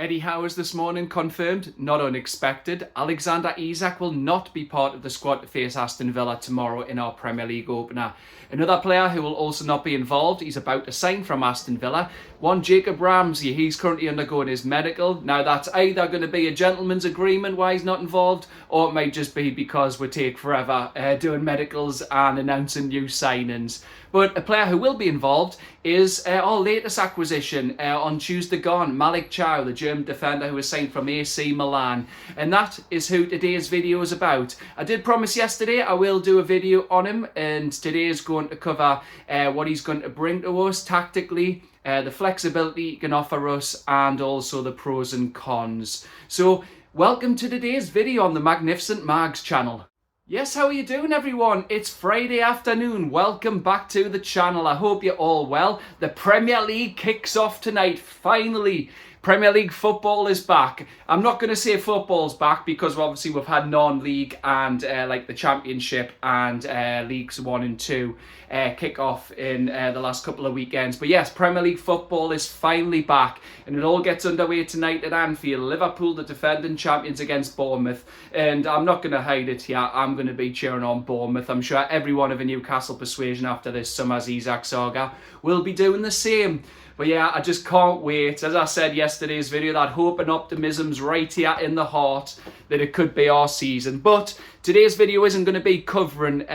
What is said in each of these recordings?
EddieHowe has this morning confirmed, not unexpected, Alexander Isak will not be part of the squad to face Aston Villa tomorrow in our Premier League opener. Another player who will also not be involved, he's about to sign from Aston Villa, one Isak Ramsey. He's currently undergoing his medical. Now that's either going to be a gentleman's agreement why he's not involved, or it might just be because we take forever doing medicals and announcing new signings. But a player who will be involved is our latest acquisition on Tuesday gone, Malick Thiaw, the German defender who was signed from ACMilan. And that is who today's video is about. I did promise yesterday I will do a video on him, and today is going to cover what he's going to bring to us tactically, the flexibility he can offer us, and also the pros and cons. So welcome to today's video on the Magnificent Mags channel. Yes, how are you doing everyone? It's Friday afternoon. Welcome back to the channel. I hope you're all well. The Premier League kicks off tonight, finally. Premier League football is back. I'm not going to say football's back because obviously we've had non-league and like the Championship and Leagues 1 and 2 kick off in the last couple of weekends. But yes, Premier League football is finally back, and it all gets underway tonight at Anfield. Liverpool, the defending champions, against Bournemouth. And I'm not going to hide it here, I'm going to be cheering on Bournemouth. I'm sure everyone of a Newcastle persuasion after this summer's Isak saga will be doing the same. But yeah, I just can't wait. As I said yesterday's video, that hope and optimism's right here in the heart that it could be our season. But today's video isn't going to be covering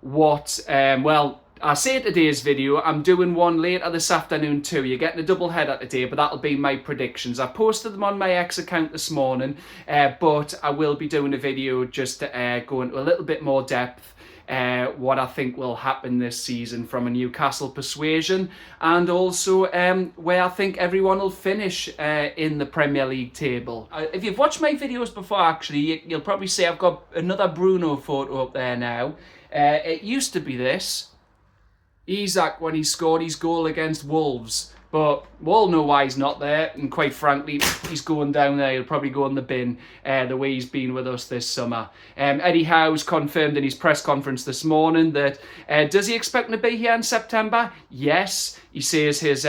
well, I say today's video, I'm doing one later this afternoon too. You're getting a double header today, but that'll be my predictions. I posted them on my X account this morning, but I will be doing a video just to go into a little bit more depth what I think will happen this season from a Newcastle persuasion, and also where I think everyone will finish in the Premier League table. If you've watched my videos before, actually, you'll probably see I've got another Bruno photo up there now. It used to be this. Isak when he scored his goal against Wolves. But we all know why he's not there, and quite frankly, he's going down there. He'll probably go in the bin the way he's been with us this summer. EddieHowe's confirmed in his press conference this morning that does he expect to be here in September? Yes. He says his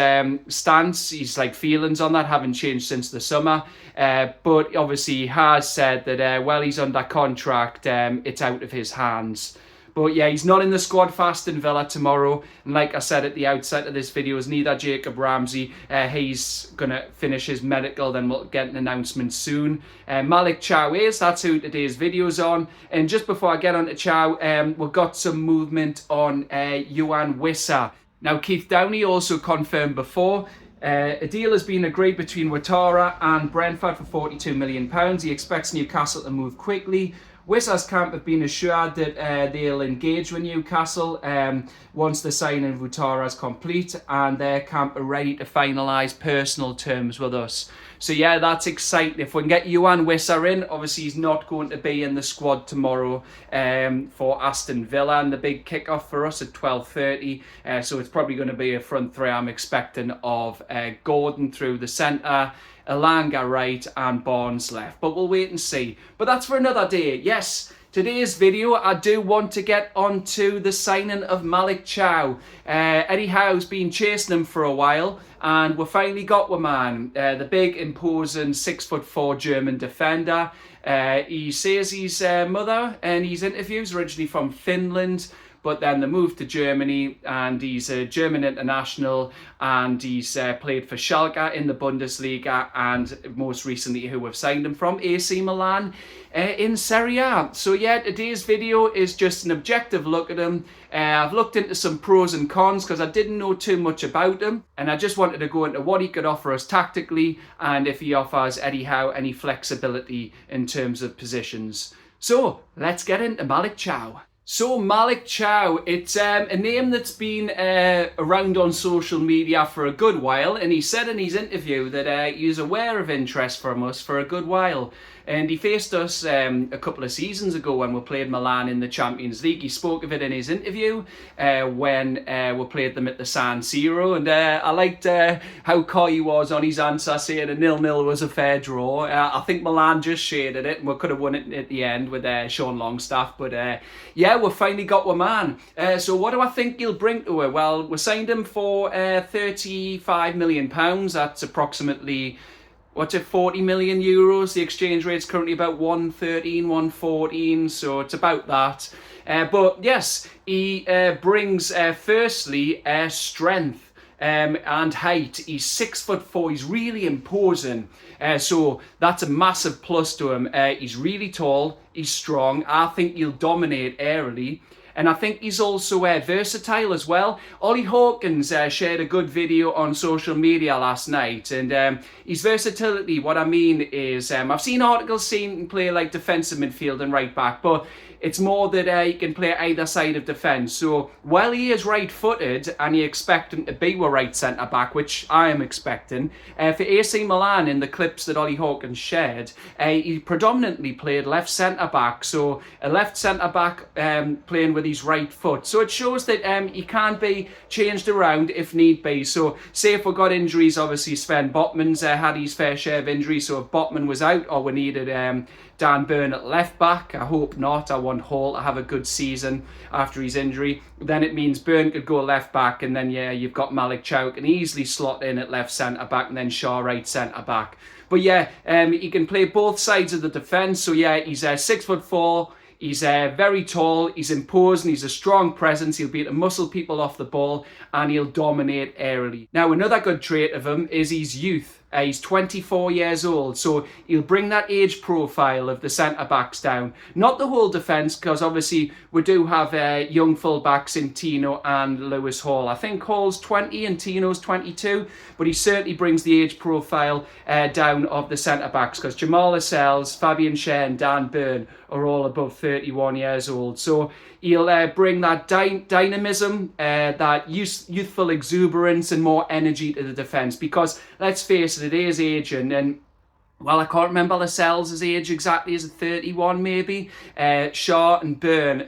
stance, his feelings on that haven't changed since the summer. But obviously he has said that while he's under contract, it's out of his hands. But yeah, he's not in the squad for Aston Villa tomorrow. And like I said at the outset of this video, is neither Isak Ramsey. He's going to finish his medical, then we'll get an announcement soon. Malick Thiaw is, that's who today's video's on. And just before I get on to Thiaw, we've got some movement on Wissa. Now, Keith Downey also confirmed before, a deal has been agreed between Ouattara and Brentford for £42 million. He expects Newcastle to move quickly. Wissa's camp have been assured that they'll engage with Newcastle once the signing of Ouattara is complete, and their camp are ready to finalise personal terms with us. So yeah, that's exciting. If we can get Wissa in, obviously he's not going to be in the squad tomorrow for Aston Villa, and the big kick-off for us at 12:30. So it's probably going to be a front three I'm expecting of Gordon through the centre, Elanga right, and Barnes left. But we'll wait and see. But that's for another day. Yes, today's video, I do want to get onto the signing of Malick Thiaw. EddieHowe's been chasing him for a while, and we finally got one man. The big, imposing 6'4" German defender. He says his mother and his interviews originally from Finland, but then they moved to Germany, and he's a German international, and he's played for Schalke in the Bundesliga, and most recently who have signed him from ACMilan in Serie A. So yeah, today's video is just an objective look at him. I've looked into some pros and cons because I didn't know too much about him, and I just wanted to go into what he could offer us tactically, and if he offers EddieHowe any flexibility in terms of positions. So let's get into Malick Thiaw. So Malick Thiaw, it's a name that's been around on social media for a good while, and he said in his interview that he was aware of interest from us for a good while. And he faced us a couple of seasons ago when we played Milan in the Champions League. He spoke of it in his interview when we played them at the San Siro. And I liked how coy he was on his answer, saying a 0-0 was a fair draw. I think Milan just shaded it, and we could have won it at the end with Sean Longstaff. But yeah, we finally got one man. So what do I think he'll bring to it? Well, we signed him for £35 million. That's approximately what's it, 40 million euros. The exchange rate's currently about 113, 114, so it's about that. But yes, he brings firstly strength and height. He's 6'4", he's really imposing. So that's a massive plus to him. He's really tall, he's strong. I think he'll dominate aerially. And I think he's also versatile as well. Ollie Hawkins shared a good video on social media last night. And his versatility, what I mean is, I've seen articles saying he can play like defensive midfield and right back, but it's more that he can play either side of defence. So while he is right-footed and you expect him to be a right centre-back, which I am expecting, for AC Milan in the clips that Ollie Hawkins shared, he predominantly played left centre-back. So a left centre-back playing with his right foot. So it shows that he can be changed around if need be. So say if we got injuries, obviously Sven Botman's had his fair share of injuries. So if Botman was out or we needed Dan Burn at left back, I hope not. I want Hall to have a good season after his injury. Then it means Burn could go left back, and then yeah, you've got Malick Thiaw can easily slot in at left centre back, and then Shaw right centre back. But yeah, he can play both sides of the defence. So yeah, he's 6'4". He's very tall, he's imposing, he's a strong presence, he'll be able to muscle people off the ball, and he'll dominate aerially. Now, another good trait of him is his youth. He's 24 years old, so he'll bring that age profile of the centre-backs down. Not the whole defence, because obviously we do have young full-backs in Tino and Lewis Hall. I think Hall's 20 and Tino's 22, but he certainly brings the age profile down of the centre-backs, because Jamal Lascelles, Fabian Schär and Dan Burn are all above 31 years old. So he'll bring that dynamism, that youthful exuberance and more energy to the defence, because let's face it, it is aging. And well, I can't remember Lascelles' age exactly. Is it 31 maybe? Shaw and Burn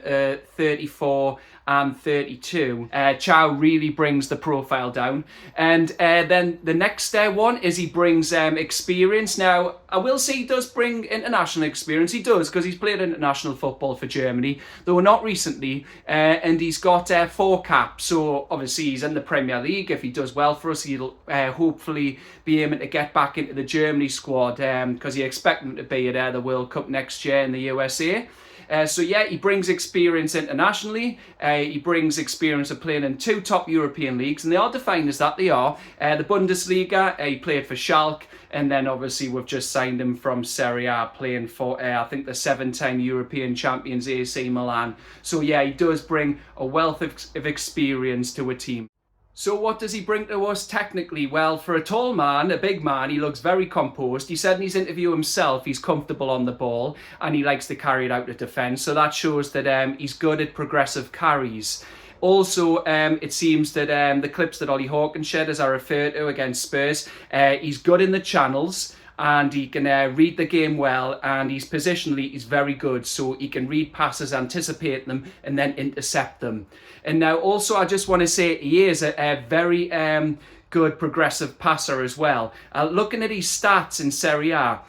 34 and 32. Thiaw really brings the profile down. And then the next one is he brings experience. Now, I will say he does bring international experience. He does, because he's played international football for Germany, though not recently. And he's got 4 caps. So obviously he's in the Premier League. If he does well for us, he'll hopefully be aiming to get back into the Germany squad, because you expect him to be at the World Cup next year in the USA. So yeah, he brings experience internationally. He brings experience of playing in 2 top European leagues, and they are defined as that. They are the Bundesliga. He played for Schalke, and then obviously we've just signed him from Serie A, playing for I think the 7-time European champions AC Milan. So yeah, he does bring a wealth of experience to a team. So what does he bring to us technically? Well, for a tall man, a big man, he looks very composed. He said in his interview himself he's comfortable on the ball and he likes to carry it out of defence. So that shows that he's good at progressive carries. Also, it seems that the clips that Ollie Hawkins shared, as I referred to against Spurs, he's good in the channels. And he can read the game well, and he's positionally, he's very good. So he can read passes, anticipate them, and then intercept them. And now also I just want to say he is a very good progressive passer as well. Looking at his stats in Serie A,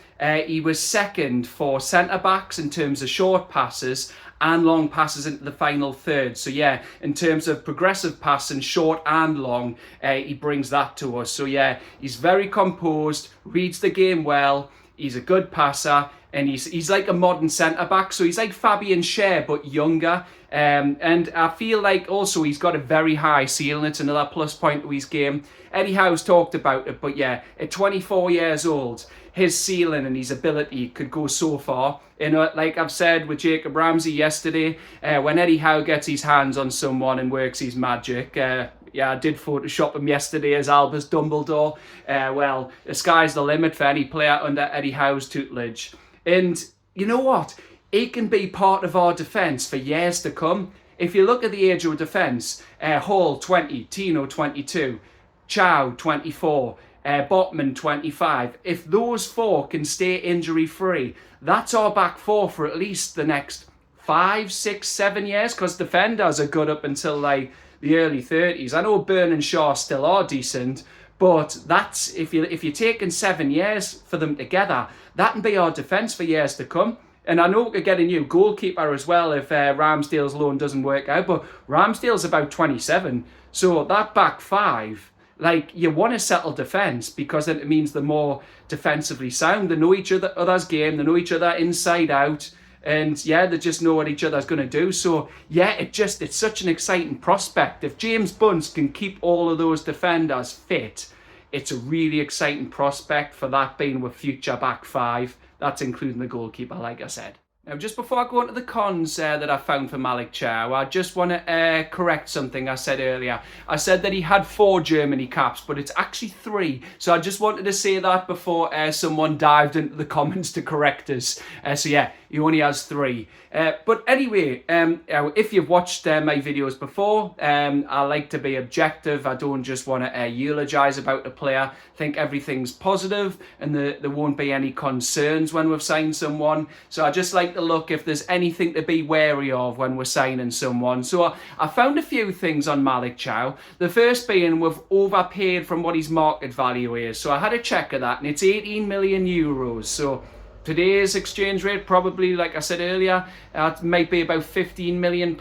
he was second for centre-backs in terms of short passes and long passes into the final third. So yeah, in terms of progressive passing, short and long, he brings that to us. So yeah, he's very composed, reads the game well, he's a good passer, and he's like a modern centre-back. So he's like Fabian Schär, but younger. And I feel like also he's got a very high ceiling. It's another plus point to his game. Eddie Howe's talked about it, but yeah, at 24 years old, his ceiling and his ability could go so far. You know, like I've said with Isak and Ramsey yesterday, when Eddie Howe gets his hands on someone and works his magic, yeah, I did Photoshop him yesterday as Albus Dumbledore. Well, the sky's the limit for any player under Eddie Howe's tutelage. And you know what? He can be part of our defence for years to come. If you look at the age of defence, Hall 20, Tino 22, Thiaw 24, Botman 25. If those 4 can stay injury free, that's our back 4 for at least the next 5, 6, 7 years, because defenders are good up until like the early 30s. I know Burn and Shaw still are decent, but that's if you're taking 7 years for them together, that can be our defence for years to come. And I know we could get a new goalkeeper as well if Ramsdale's loan doesn't work out, but Ramsdale's about 27. So that back 5, like, you want to settle defence because then it means they're more defensively sound. They know each other's game. They know each other inside out. And yeah, they just know what each other's going to do. So yeah, it's such an exciting prospect. If James Bunce can keep all of those defenders fit, it's a really exciting prospect for that being with future back five. That's including the goalkeeper, like I said. Now, just before I go into the cons that I found for Malick Thiaw, I just want to correct something I said earlier. I said that he had 4 Germany caps, but it's actually 3. So I just wanted to say that before someone dived into the comments to correct us. So yeah, he only has 3. But anyway, if you've watched my videos before, I like to be objective. I don't just want to eulogise about a player. I think everything's positive and there won't be any concerns when we've signed someone. So I just like to look if there's anything to be wary of when we're signing someone. So I found a few things on Malick Thiaw. The first being we've overpaid from what his market value is. So I had a check of that and it's 18 million euros. So today's exchange rate, probably, like I said earlier, it might be about £15 million.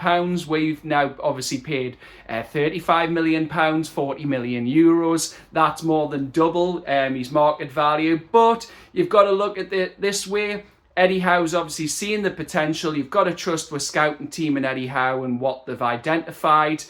We've now obviously paid £35 million, 40 million euros. That's more than double his market value. But you've got to look at it this way. EddieHowe's obviously seeing the potential. You've got to trust with scouting team and EddieHowe and what they've identified.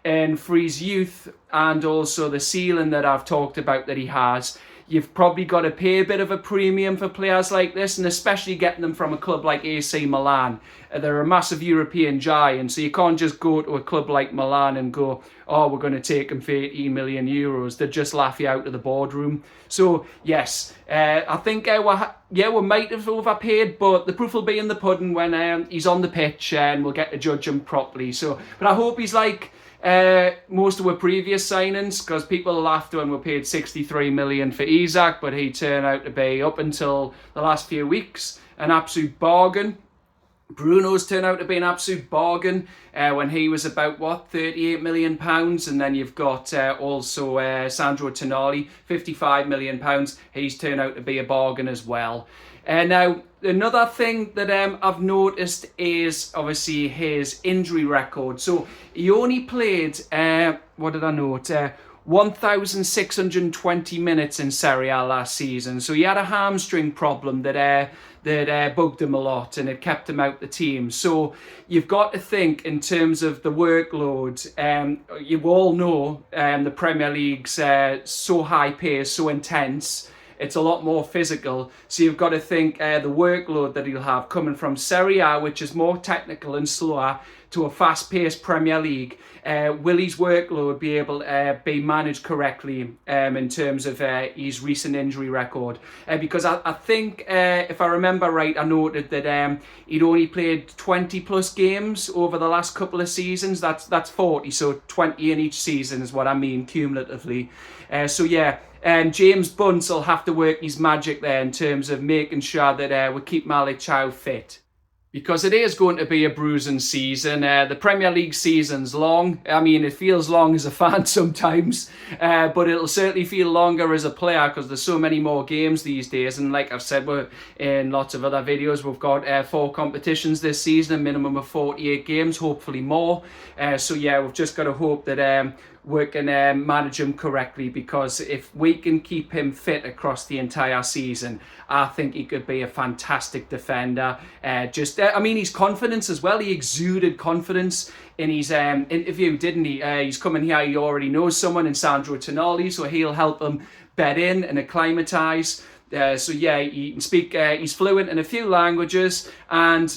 And for his youth and also the ceiling that I've talked about that he has, you've probably got to pay a bit of a premium for players like this, and especially getting them from a club like ACMilan. They're a massive European giant, so you can't just go to a club like Milan and go, oh, we're going to take him for 18 million euros. They'd just laugh you out of the boardroom. So, yes, I think we might have overpaid, but the proof will be in the pudding when he's on the pitch and we'll get to judge him properly. So, but I hope he's like most of our previous signings, because people laughed when we paid 63 million for Isak, but he turned out to be, up until the last few weeks, an absolute bargain. Bruno's turned out to be an absolute bargain when he was about, what, £38 million. And then you've got also Sandro Tonali, £55 million. He's turned out to be a bargain as well. Now, another thing that I've noticed is obviously his injury record. So he only played, what did I note? 1,620 minutes in Serie A last season. So he had a hamstring problem that bugged him a lot and it kept him out the team. So you've got to think in terms of the workload. You all know the Premier League's so high paced, so intense. It's a lot more physical. So you've got to think the workload that he'll have coming from Serie A, which is more technical and slower, to a fast-paced Premier League. Will his workload be able to be managed correctly in terms of his recent injury record? Because I think, if I remember right, I noted that he'd only played 20 plus games over the last couple of seasons. That's 40, so 20 in each season is what I mean cumulatively. So yeah. James Bunce will have to work his magic there in terms of making sure that we keep Malick Thiaw fit. Because it is going to be a bruising season. The Premier League season's long. I mean, it feels long as a fan sometimes, but it'll certainly feel longer as a player because there's so many more games these days. And like I've said in lots of other videos, we've got 4 competitions this season, a minimum of 48 games, hopefully more. So yeah, we've just got to hope that we can manage him correctly, because if we can keep him fit across the entire season, I think he could be a fantastic defender. I mean, his confidence as well. He exuded confidence in his interview, didn't he? He's coming here, he already knows someone in Sandro Tonali, so he'll help him bed in and acclimatise. So yeah, he can speak, he's fluent in a few languages, and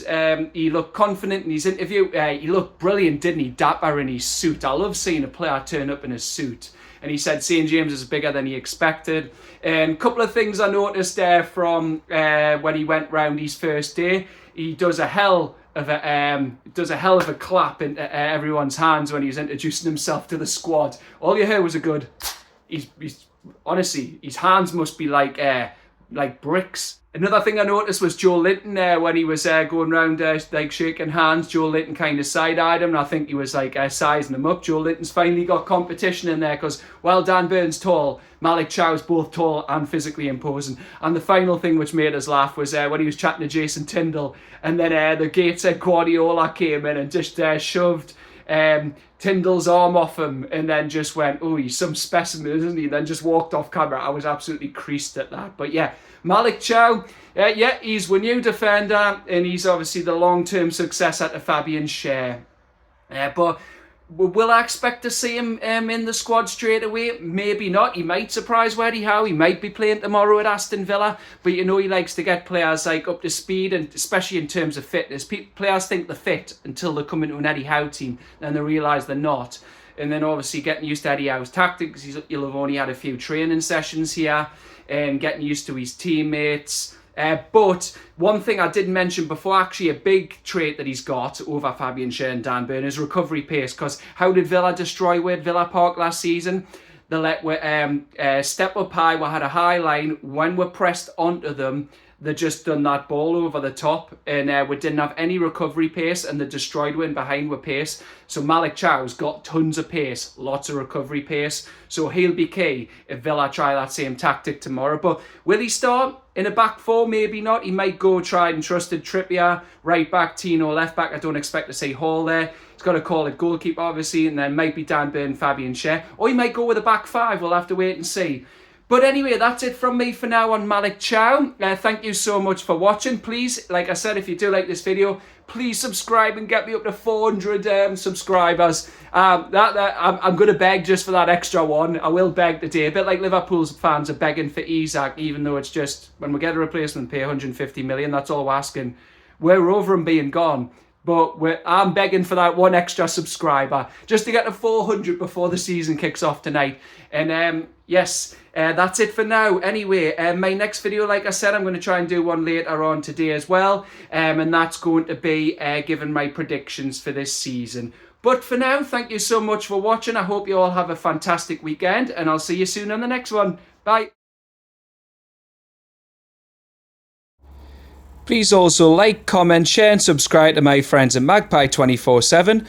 he looked confident in his interview. He looked brilliant, didn't he? Dapper in his suit. I love seeing a player turn up in a suit. And he said St. James is bigger than he expected. And a couple of things I noticed from when he went round his first day. He does a hell of a clap into everyone's hands when he was introducing himself to the squad. All you heard was a good. He's honestly, his hands must be like bricks. Another thing I noticed was Joe Linton when he was going around like shaking hands. Joe Linton kind of side-eyed him, and I think he was like sizing him up. Joe Linton's finally got competition in there, because while Dan Burn's tall, Malick Thiaw's both tall and physically imposing. And the final thing which made us laugh was when he was chatting to Jason Tyndall, and then the Gateshead Guardiola came in and just shoved Tyndall's arm off him and then just went, oh, he's some specimen, isn't he? Then just walked off camera. I was absolutely creased at that. But yeah, Malick Thiaw, yeah, he's a new defender and he's obviously the long-term successor to Fabian Schär. But will I expect to see him in the squad straight away? Maybe not. He might surprise EddieHowe. He might be playing tomorrow at Aston Villa. But you know he likes to get players like up to speed, and especially in terms of fitness. Players think they're fit until they come into an EddieHowe team, then they realise they're not. And then obviously getting used to EddieHowe's tactics. He'll have only had a few training sessions here, and getting used to his teammates. But one thing I didn't mention before, actually a big trait that he's got over Fabian Schär and Dan Burn is recovery pace. Because how did Villa destroy Wade Villa Park last season? They let step up high, we had a high line. When we're pressed onto them, they just done that ball over the top, and we didn't have any recovery pace, and they destroyed win behind with pace. So Malick Thiaw's got tons of pace, lots of recovery pace, so he'll be key if Villa try that same tactic tomorrow. But will he start in a back four? Maybe not. He might go tried and trusted Trippier, right back, Tino, left back. I don't expect to see Hall there. He's got to call it goalkeeper, obviously, and then maybe Dan Burn, Fabian Schär. Or he might go with a back five. We'll have to wait and see. But anyway, that's it from me for now on Malick Thiaw. Thank you so much for watching. Please, like I said, if you do like this video, please subscribe and get me up to 400 subscribers. I'm going to beg just for that extra one. I will beg today. A bit like Liverpool's fans are begging for Isak, even though it's just, when we get a replacement, pay 150 million. That's all we're asking. We're over him being gone. But I'm begging for that one extra subscriber just to get to 400 before the season kicks off tonight. And yes, that's it for now. Anyway, my next video, like I said, I'm going to try and do one later on today as well. And that's going to be giving my predictions for this season. But for now, thank you so much for watching. I hope you all have a fantastic weekend, and I'll see you soon on the next one. Bye. Please also like, comment, share and subscribe to my friends at Magpie 24/7.